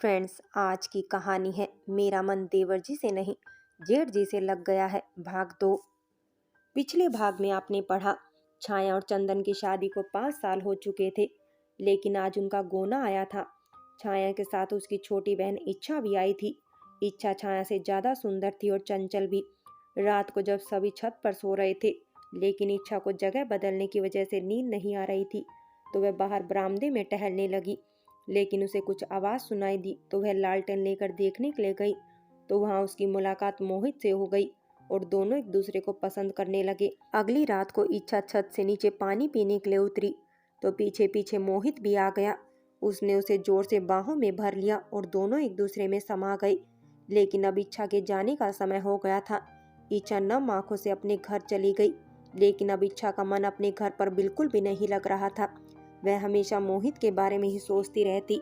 Friends, आज की कहानी है मेरा मन देवर जी से नहीं जेठ जी से लग गया है, भाग 2। पिछले भाग में आपने पढ़ा, छाया और चंदन की शादी को 5 साल हो चुके थे, लेकिन आज उनका गोना आया था। छाया के साथ उसकी छोटी बहन इच्छा भी आई थी। इच्छा छाया से ज्यादा सुंदर थी और चंचल भी। रात को जब सभी छत पर सो रहे थे, लेकिन इच्छा को जगह बदलने की वजह से नींद नहीं आ रही थी, तो वह बाहर बरामदे में टहलने लगी। लेकिन उसे कुछ आवाज सुनाई दी तो वह लालटेन लेकर देखने के लिए गई, तो वहां उसकी मुलाकात मोहित से हो गई और दोनों एक दूसरे को पसंद करने लगे। अगली रात को इच्छा छत से नीचे पानी पीने के लिए उतरी तो पीछे पीछे मोहित भी आ गया। उसने उसे जोर से बाहों में भर लिया और दोनों एक दूसरे में समा गए। लेकिन अब इच्छा के जाने का समय हो गया था। इच्छा नम आंखों से अपने घर चली गई, लेकिन अब इच्छा का मन अपने घर पर बिल्कुल भी नहीं लग रहा था। वह हमेशा मोहित के बारे में ही सोचती रहती।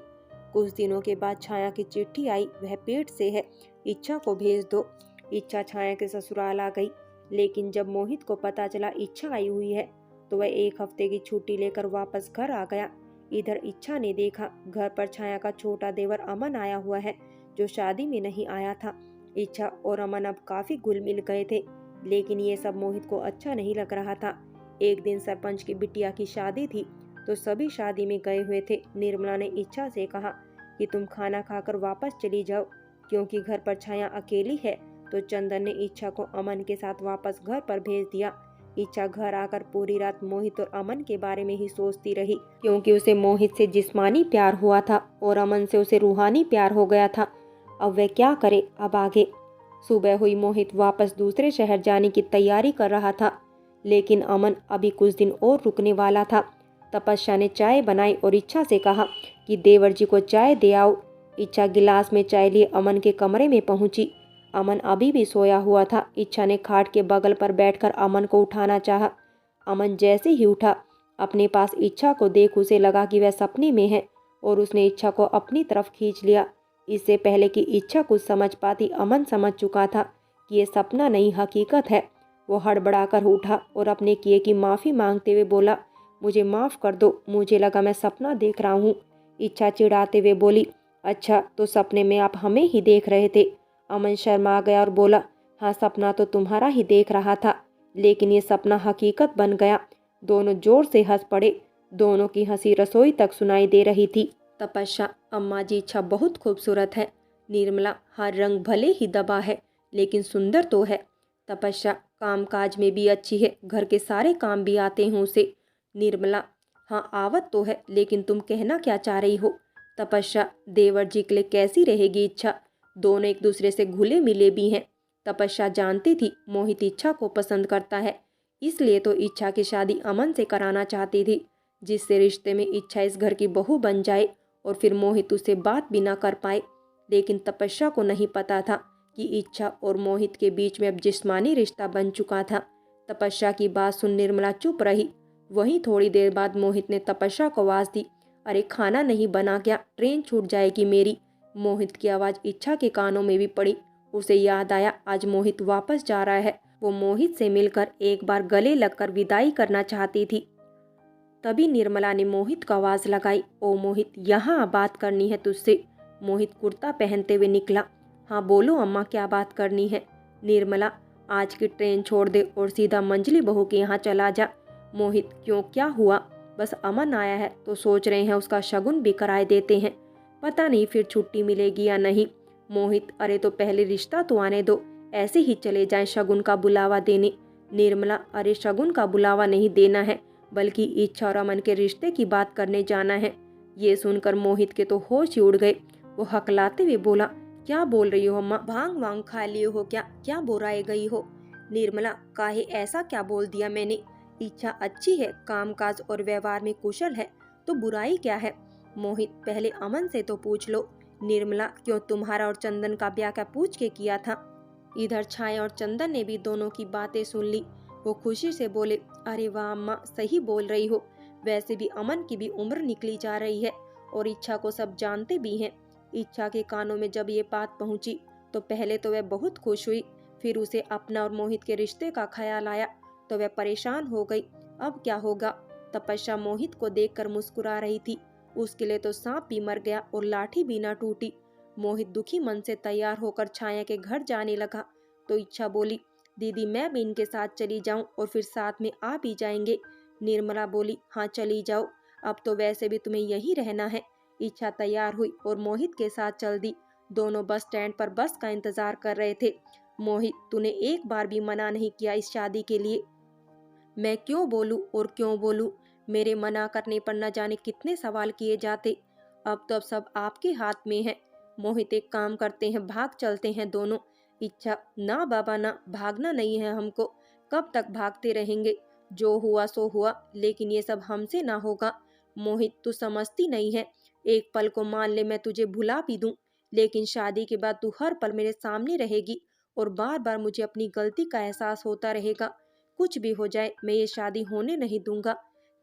कुछ दिनों के बाद छाया की चिट्ठी आई, वह पेट से है, इच्छा को भेज दो। इच्छा छाया के ससुराल आ गई, लेकिन जब मोहित को पता चला इच्छा आई हुई है, तो वह 1 हफ्ते की छुट्टी लेकर वापस घर आ गया। इधर इच्छा ने देखा घर पर छाया का छोटा देवर अमन आया हुआ है, जो शादी में नहीं आया था। इच्छा और अमन अब काफी घुल मिल गए थे, लेकिन ये सब मोहित को अच्छा नहीं लग रहा था। एक दिन सरपंच की बिटिया की शादी थी, तो सभी शादी में गए हुए थे। निर्मला ने इच्छा से कहा कि तुम खाना खाकर वापस चली जाओ, क्योंकि घर पर छाया अकेली है। तो चंदन ने इच्छा को अमन के साथ वापस घर पर भेज दिया। इच्छा घर आकर पूरी रात मोहित और अमन के बारे में ही सोचती रही, क्योंकि उसे मोहित से जिस्मानी प्यार हुआ था और अमन से उसे रूहानी प्यार हो गया था। अब वह क्या करे, अब आगे। सुबह हुई, मोहित वापस दूसरे शहर जाने की तैयारी कर रहा था, लेकिन अमन अभी कुछ दिन और रुकने वाला था। तपस्या ने चाय बनाई और इच्छा से कहा कि देवर जी को चाय दे आओ। इच्छा गिलास में चाय लिए अमन के कमरे में पहुंची। अमन अभी भी सोया हुआ था। इच्छा ने खाट के बगल पर बैठकर अमन को उठाना चाहा। अमन जैसे ही उठा, अपने पास इच्छा को देख उसे लगा कि वह सपने में है, और उसने इच्छा को अपनी तरफ खींच लिया। इससे पहले कि इच्छा कुछ समझ पाती, अमन समझ चुका था कि ये सपना नहीं, हकीकत है। वो हड़बड़ाकर उठा और अपने किए की माफी मांगते हुए बोला, मुझे माफ कर दो, मुझे लगा मैं सपना देख रहा हूँ। इच्छा चिढ़ाते हुए बोली, अच्छा तो सपने में आप हमें ही देख रहे थे। अमन शर्मा गया और बोला, हाँ सपना तो तुम्हारा ही देख रहा था, लेकिन ये सपना हकीकत बन गया। दोनों जोर से हंस पड़े। दोनों की हंसी रसोई तक सुनाई दे रही थी। तपस्या, अम्मा जी इच्छा बहुत खूबसूरत है। निर्मला, हर रंग भले ही दबा है, लेकिन सुंदर तो है। तपस्या, काम काज में भी अच्छी है, घर के सारे काम भी आते हैं उसे। निर्मला, हाँ आवत तो है, लेकिन तुम कहना क्या चाह रही हो। तपस्या, देवर जी के लिए कैसी रहेगी इच्छा, दोनों एक दूसरे से घुले मिले भी हैं। तपस्या जानती थी मोहित इच्छा को पसंद करता है, इसलिए तो इच्छा की शादी अमन से कराना चाहती थी, जिससे रिश्ते में इच्छा इस घर की बहू बन जाए और फिर मोहित उससे बात भी ना कर पाए। लेकिन तपस्या को नहीं पता था कि इच्छा और मोहित के बीच में अब जिस्मानी रिश्ता बन चुका था। तपस्या की बात सुन निर्मला चुप रही। वहीं थोड़ी देर बाद मोहित ने तपस्या को आवाज दी, अरे खाना नहीं बना क्या, ट्रेन छूट जाएगी मेरी। मोहित की आवाज इच्छा के कानों में भी पड़ी। उसे याद आया आज मोहित वापस जा रहा है। वो मोहित से मिलकर एक बार गले लगकर विदाई करना चाहती थी। तभी निर्मला ने मोहित को आवाज लगाई, ओ मोहित, यहाँ बात करनी है तुझसे। मोहित कुर्ता पहनते हुए निकला। हाँ बोलो अम्मा, क्या बात करनी है। निर्मला, आज की ट्रेन छोड़ दे और सीधा मंजली बहू के यहाँ चला जा। मोहित, क्यों, क्या हुआ। बस अमन आया है तो सोच रहे हैं उसका शगुन भी कराए देते हैं, पता नहीं फिर छुट्टी मिलेगी या नहीं। मोहित, अरे तो पहले रिश्ता तो आने दो, ऐसे ही चले जाएं शगुन का बुलावा देने। निर्मला, अरे शगुन का बुलावा नहीं देना है, बल्कि इच्छा और अमन के रिश्ते की बात करने जाना है। ये सुनकर मोहित के तो होश ही उड़ गए। वो हकलाते हुए बोला, क्या बोल रही हो अम्मा, भांग वांग खा लिए हो क्या, क्या बुराई गई हो। निर्मला, काहे ऐसा क्या बोल दिया मैंने। इच्छा अच्छी है, कामकाज और व्यवहार में कुशल है, तो बुराई क्या है। मोहित, पहले अमन से तो पूछ लो। निर्मला, क्यों, तुम्हारा और चंदन का ब्याह क्या पूछ के किया था। इधर छाया और चंदन ने भी दोनों की बातें सुन ली। वो खुशी से बोले, अरे वाह अम्मा, सही बोल रही हो। वैसे भी अमन की भी उम्र निकली जा रही है और इच्छा को सब जानते भी हैं। इच्छा के कानों में जब ये बात पहुंची तो पहले तो वह बहुत खुश हुई, फिर उसे अपना और मोहित के रिश्ते का ख्याल आया तो वह परेशान हो गई। अब क्या होगा। तपस्या मोहित को देखकर मुस्कुरा रही थी। उसके लिए तो सांप भी मर गया और लाठी भी ना टूटी। मोहित दुखी मन से तैयार होकर छाया के घर जाने लगा तो इच्छा बोली, दीदी मैं भी इनके साथ चली जाऊं और फिर साथ में आ भी जाएंगे। निर्मला बोली, हाँ चली जाओ, अब तो वैसे भी तुम्हें यही रहना है। इच्छा तैयार हुई और मोहित के साथ चल दी। दोनों बस स्टैंड पर बस का इंतजार कर रहे थे। मोहित, तूने एक बार भी मना नहीं किया इस शादी के लिए। मैं क्यों बोलूं और क्यों बोलूं? मेरे मना करने पर न जाने कितने सवाल किए जाते। अब सब आपके हाथ में है। मोहित, एक काम करते हैं, भाग चलते हैं दोनों। इच्छा, ना बाबा ना, भागना नहीं है हमको। कब तक भागते रहेंगे? जो हुआ सो हुआ, लेकिन ये सब हमसे ना होगा। मोहित, तू समझती नहीं है। एक पल को मान ले मैं तुझे भुला भी दूं, लेकिन शादी के बाद तू हर पल मेरे सामने रहेगी और बार बार मुझे अपनी गलती का एहसास होता रहेगा। कुछ भी हो जाए, मैं ये शादी होने नहीं दूंगा।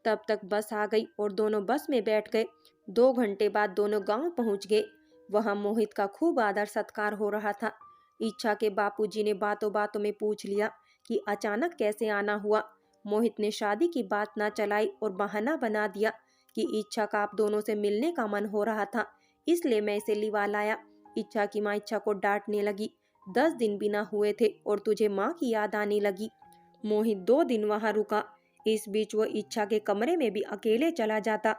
तब तक बस आ गई और दोनों बस में बैठ गए। 2 घंटे बाद दोनों गांव पहुंच गए। वहां मोहित का खूब आदर सत्कार हो रहा था। इच्छा के बापूजी ने बातों बातों में पूछ लिया कि अचानक कैसे आना हुआ। मोहित ने शादी की बात ना चलाई और बहाना बना दिया कि इच्छा का आप दोनों से मिलने का मन हो रहा था, इसलिए मैं इसे लिवा लाया। इच्छा की माँ इच्छा को डांटने लगी, 10 दिन भी ना हुए थे और तुझे माँ की याद आने लगी। मोहित 2 दिन वहां रुका। इस बीच वो इच्छा के कमरे में भी अकेले चला जाता।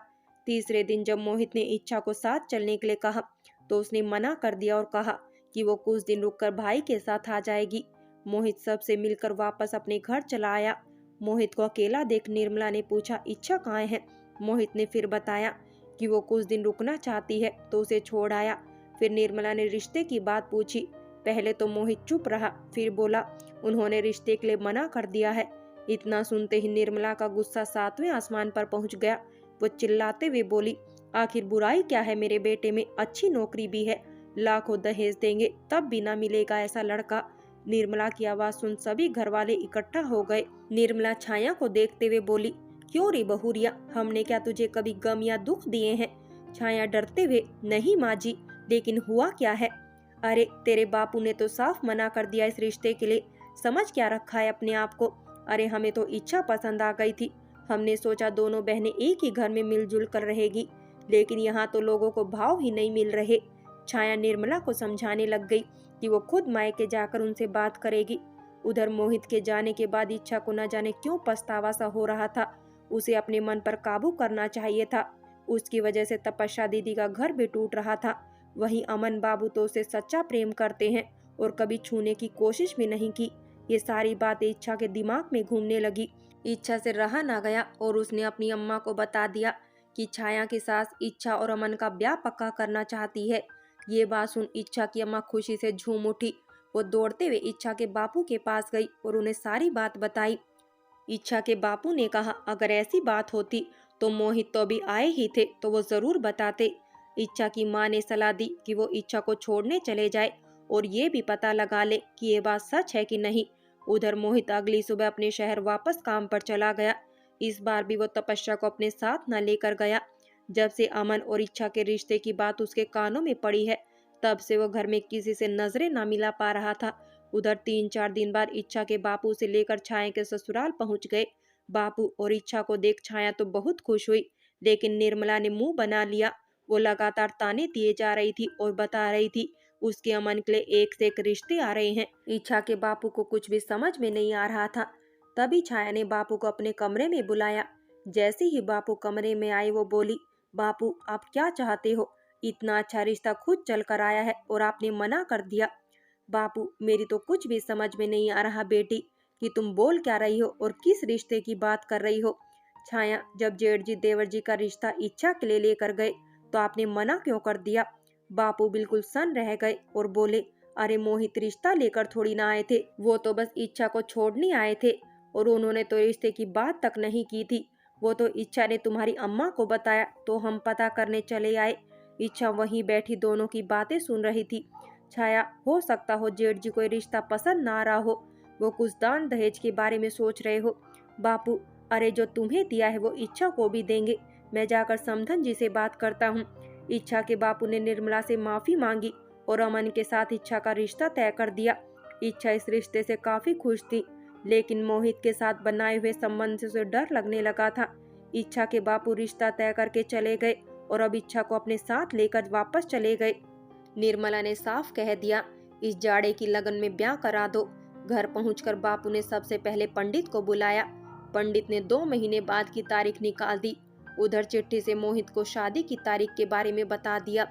तीसरे दिन जब मोहित ने इच्छा को साथ चलने के लिए कहा तो उसने मना कर दिया और कहा कि वो कुछ दिन रुककर भाई के साथ आ जाएगी। मोहित सबसे मिलकर वापस अपने घर चला आया। मोहित को अकेला देख निर्मला ने पूछा, इच्छा कहाँ है? मोहित ने फिर बताया कि वो कुछ दिन रुकना चाहती है तो उसे छोड़ आया। फिर निर्मला ने रिश्ते की बात पूछी। पहले तो मोहित चुप रहा, फिर बोला, उन्होंने रिश्ते के लिए मना कर दिया है। इतना सुनते ही निर्मला का गुस्सा 7वें आसमान पर पहुंच गया। वो चिल्लाते हुए बोली, आखिर बुराई क्या है मेरे बेटे में? अच्छी नौकरी भी है, लाखों दहेज देंगे तब भी ना मिलेगा ऐसा लड़का। निर्मला की आवाज सुन सभी घर वाले इकट्ठा हो गए। निर्मला छाया को देखते हुए बोली, क्यों रे बहुरिया, हमने क्या तुझे कभी गम या दुख दिए हैं? छाया डरते हुए, नहीं माँ जी, लेकिन हुआ क्या है? अरे तेरे बापू ने तो साफ मना कर दिया इस रिश्ते के लिए। समझ क्या रखा है अपने आप को? अरे हमें तो इच्छा पसंद आ गई थी। हमने सोचा दोनों बहनें एक ही घर में मिलजुल कर रहेगी, लेकिन यहाँ तो लोगों को भाव ही नहीं मिल रहे। छाया निर्मला को समझाने लग गई कि वो खुद मायके जाकर उनसे बात करेगी। उधर मोहित के जाने के बाद इच्छा को न जाने क्यों पछतावा सा हो रहा था। उसे अपने मन पर काबू करना चाहिए था। उसकी वजह से तपस्या दीदी का घर भी टूट रहा था। वहीं अमन बाबू तो उसे सच्चा प्रेम करते हैं और कभी छूने की कोशिश भी नहीं की। ये सारी बातें इच्छा के दिमाग में घूमने लगी। इच्छा से रहा ना गया और उसने अपनी अम्मा को बता दिया कि छाया की सास इच्छा और अमन का ब्याह पक्का करना चाहती है। ये बात सुन इच्छा की अम्मा खुशी से झूम उठी। वो दौड़ते हुए इच्छा के बापू के पास गई और उन्हें सारी बात बताई। इच्छा के बापू ने कहा, अगर ऐसी बात होती तो मोहित तो अभी आए ही थे, तो वो जरूर बताते। इच्छा की माँ ने सलाह दी कि वो इच्छा को छोड़ने चले जाए और ये भी पता लगा ले कि ये बात सच है कि नहीं। उधर मोहित अगली सुबह अपने शहर वापस काम पर चला गया। इस बार भी वो तपस्या को अपने साथ न लेकर गया। जब से अमन और इच्छा के रिश्ते की बात उसके कानों में पड़ी है, तब से वो घर में किसी से नजरें न मिला पा रहा था। उधर 3-4 दिन बाद इच्छा के बापू से लेकर छाया के ससुराल पहुंच गए। बापू और इच्छा को देख छाया तो बहुत खुश हुई, लेकिन निर्मला ने मुंह बना लिया। वो लगातार ताने दिए जा रही थी और बता रही थी उसके अमन के लिए एक से एक रिश्ते आ रहे हैं। इच्छा के बापू को कुछ भी समझ में नहीं आ रहा था। तभी छाया ने बापू को अपने कमरे में बुलाया। जैसे ही बापू कमरे में आए वो बोली, बापू आप क्या चाहते हो? इतना अच्छा रिश्ता खुद चल कर आया है और आपने मना कर दिया। बापू, मेरी तो कुछ भी समझ में नहीं आ रहा बेटी कि तुम बोल क्या रही हो और किस रिश्ते की बात कर रही हो। छाया, जब जेठ जी देवर जी का रिश्ता इच्छा के लिए लेकर गए तो आपने मना क्यों कर दिया? बापू बिल्कुल सन्न रह गए और बोले, अरे मोहित रिश्ता लेकर थोड़ी ना आए थे, वो तो बस इच्छा को छोड़ने आए थे और उन्होंने तो रिश्ते की बात तक नहीं की थी। वो तो इच्छा ने तुम्हारी अम्मा को बताया तो हम पता करने चले आए। इच्छा वहीं बैठी दोनों की बातें सुन रही थी। छाया, हो सकता हो जेठ जी कोई रिश्ता पसंद ना आ रहा हो, वो कुछ दान दहेज के बारे में सोच रहे हो। बापू, अरे जो तुम्हें दिया है वो इच्छा को भी देंगे। मैं जाकर समधन जी से बात करता हूँ। इच्छा के बापू ने निर्मला से माफी मांगी और अमन के साथ इच्छा का रिश्ता तय कर दिया। इच्छा इस रिश्ते से काफी खुश थी, लेकिन मोहित के साथ बनाए हुए संबंध से उसे डर लगने लगा था। इच्छा के बापू रिश्ता तय करके चले गए और अब इच्छा को अपने साथ लेकर वापस चले गए। निर्मला ने साफ कह दिया, इस जाड़े की लगन में ब्याह करा दो। घर पहुंचकर बापू ने सबसे पहले पंडित को बुलाया। पंडित ने 2 महीने बाद की तारीख निकाल दी। उधर चिट्ठी से मोहित को शादी की तारीख के बारे में बता दिया।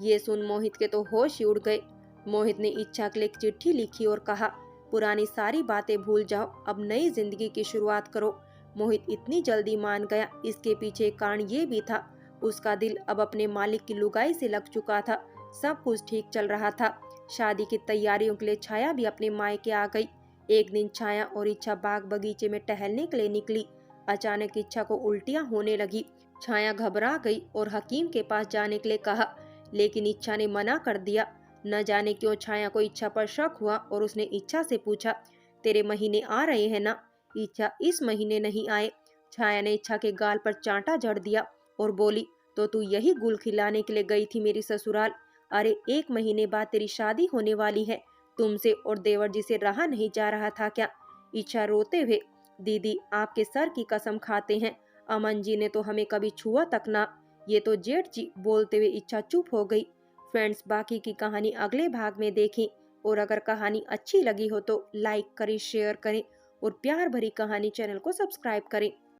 ये सुन मोहित के तो होश ही उड़ गए। मोहित ने इच्छा के लिए एक चिट्ठी लिखी और कहा, पुरानी सारी बातें भूल जाओ, अब नई जिंदगी की शुरुआत करो। मोहित इतनी जल्दी मान गया, इसके पीछे कारण ये भी था, उसका दिल अब अपने मालिक की लुगाई से लग चुका था। सब कुछ ठीक चल रहा था। शादी की तैयारियों के लिए छाया भी अपने मायके आ गई। एक दिन छाया और इच्छा बाग बगीचे में टहलने के लिए निकली। अचानक इच्छा को उल्टियां होने लगी। छाया घबरा गई और हकीम के पास जाने के लिए कहा, लेकिन इच्छा ने मना कर दिया। न जाने क्यों छाया को इच्छा पर शक हुआ और उसने इच्छा से पूछा, तेरे महीने आ रहे हैं ना? इच्छा इस महीने नहीं आए। छाया ने इच्छा के गाल पर चांटा जड़ दिया और बोली, तो तू यही गुल खिलाने के लिए गई थी मेरी ससुराल? अरे 1 महीने बाद तेरी शादी होने वाली है, तुमसे और देवर जी से रहा नहीं जा रहा था क्या? इच्छा रोते हुए, दीदी आपके सर की कसम खाते हैं, अमन जी ने तो हमें कभी छुआ तक ना। ये तो जेठ जी। बोलते हुए इच्छा चुप हो गई। फ्रेंड्स, बाकी की कहानी अगले भाग में देखें। और अगर कहानी अच्छी लगी हो तो लाइक करें, शेयर करें और प्यार भरी कहानी चैनल को सब्सक्राइब करें।